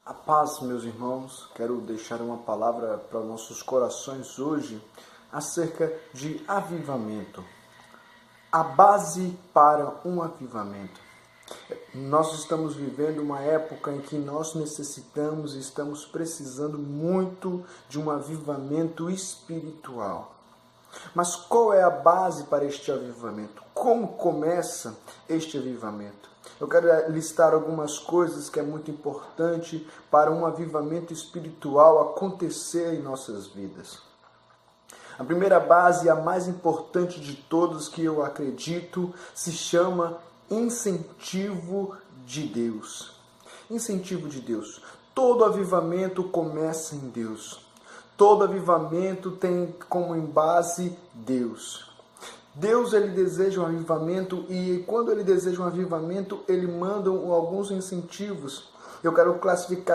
A paz, meus irmãos, quero deixar uma palavra para nossos corações hoje acerca de avivamento. A base para um avivamento. Nós estamos vivendo uma época em que nós necessitamos e estamos precisando muito de um avivamento espiritual. Mas qual é a base para este avivamento? Como começa este avivamento? Eu quero listar algumas coisas que é muito importante para um avivamento espiritual acontecer em nossas vidas. A primeira base, a mais importante de todas que eu acredito, se chama incentivo de Deus. Incentivo de Deus. Todo avivamento começa em Deus. Todo avivamento tem como base Deus. Deus, ele deseja um avivamento e quando ele deseja um avivamento, ele manda alguns incentivos. Eu quero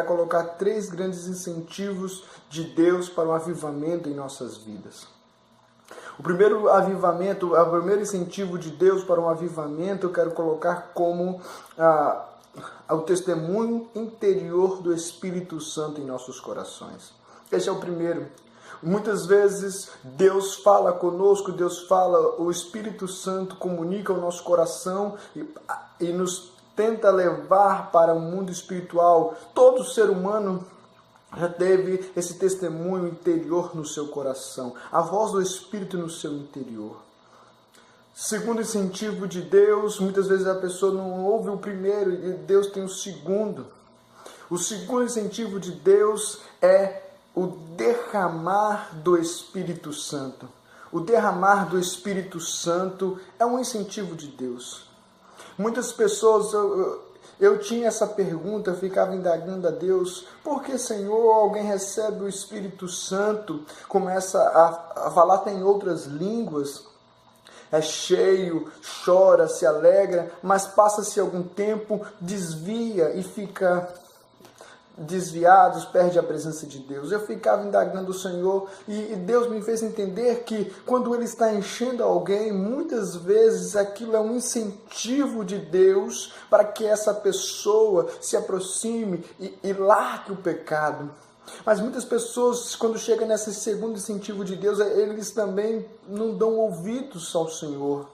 colocar 3 grandes incentivos de Deus para um avivamento em nossas vidas. O primeiro avivamento, o primeiro incentivo de Deus para um avivamento, eu quero colocar como o testemunho interior do Espírito Santo em nossos corações. Esse é o primeiro. Muitas vezes Deus fala conosco, o Espírito Santo comunica o nosso coração e nos tenta levar para o mundo espiritual. Todo ser humano já teve esse testemunho interior no seu coração, a voz do Espírito no seu interior. Segundo incentivo de Deus, muitas vezes a pessoa não ouve o primeiro e Deus tem o segundo. O segundo incentivo de Deus é o derramar do Espírito Santo. O derramar do Espírito Santo é um incentivo de Deus. Muitas pessoas, eu tinha essa pergunta, eu ficava indagando a Deus, por que, Senhor, alguém recebe o Espírito Santo, começa a falar em outras línguas, é cheio, chora, se alegra, mas passa-se algum tempo, desvia e fica desviados, perde a presença de Deus. Eu ficava indagando o Senhor e Deus me fez entender que quando Ele está enchendo alguém, muitas vezes aquilo é um incentivo de Deus para que essa pessoa se aproxime e largue o pecado. Mas muitas pessoas, quando chegam nesse segundo incentivo de Deus, eles também não dão ouvidos ao Senhor.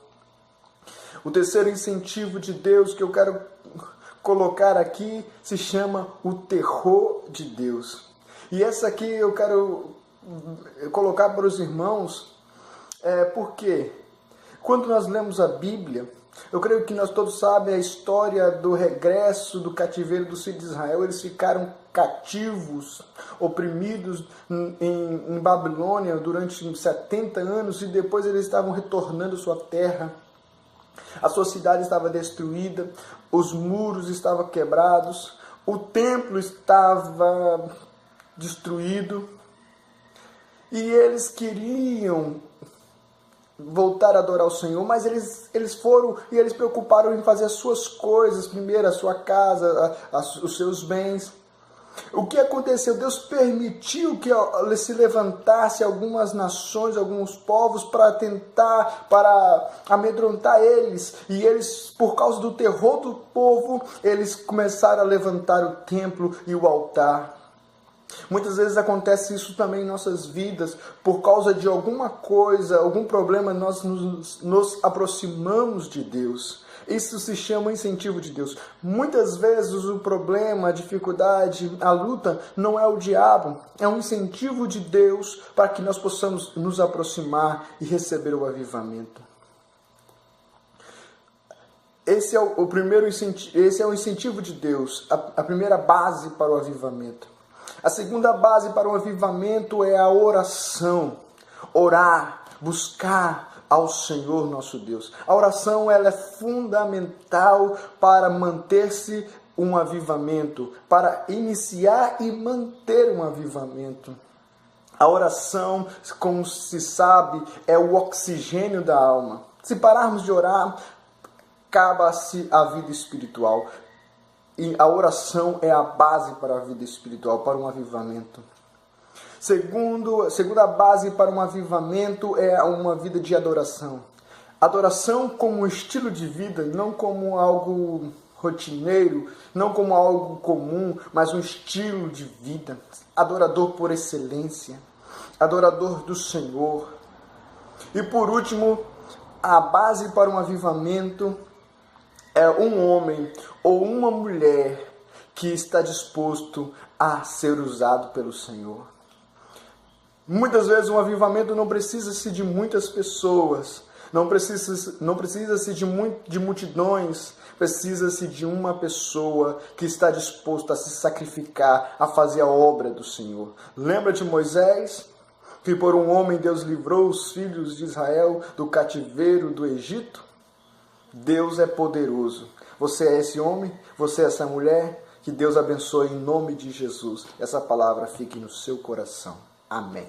O terceiro incentivo de Deus que eu quero colocar aqui se chama o terror de Deus. E essa aqui eu quero colocar para os irmãos, porque quando nós lemos a Bíblia, eu creio que nós todos sabemos a história do regresso do cativeiro dos filhos de Israel. Eles ficaram cativos, oprimidos em Babilônia durante 70 anos e depois eles estavam retornando à sua terra. A sua cidade estava destruída, os muros estavam quebrados, o templo estava destruído e eles queriam voltar a adorar o Senhor, mas eles foram e eles preocuparam em fazer as suas coisas, primeiro a sua casa, os seus bens. O que aconteceu? Deus permitiu que se levantasse algumas nações, alguns povos para amedrontar eles. E eles, por causa do terror do povo, eles começaram a levantar o templo e o altar. Muitas vezes acontece isso também em nossas vidas. Por causa de alguma coisa, algum problema, nós nos aproximamos de Deus. Isso se chama incentivo de Deus. Muitas vezes o problema, a dificuldade, a luta não é o diabo. É um incentivo de Deus para que nós possamos nos aproximar e receber o avivamento. Esse é o primeiro incentivo, esse é o incentivo de Deus, a primeira base para o avivamento. A segunda base para o avivamento é a oração. Orar, buscar ao Senhor nosso Deus. A oração ela é fundamental para manter-se um avivamento, para iniciar e manter um avivamento. A oração, como se sabe, é o oxigênio da alma. Se pararmos de orar, acaba-se a vida espiritual. E a oração é a base para a vida espiritual, para um avivamento. Segunda base para um avivamento é uma vida de adoração. Adoração como um estilo de vida, não como algo rotineiro, não como algo comum, mas um estilo de vida. Adorador por excelência, adorador do Senhor. E por último, a base para um avivamento é um homem ou uma mulher que está disposto a ser usado pelo Senhor. Muitas vezes um avivamento não precisa-se de muitas pessoas, não precisa-se de multidões, precisa-se de uma pessoa que está disposta a se sacrificar, a fazer a obra do Senhor. Lembra de Moisés, que por um homem Deus livrou os filhos de Israel do cativeiro do Egito? Deus é poderoso. Você é esse homem? Você é essa mulher? Que Deus abençoe em nome de Jesus. Essa palavra fique no seu coração. Amém.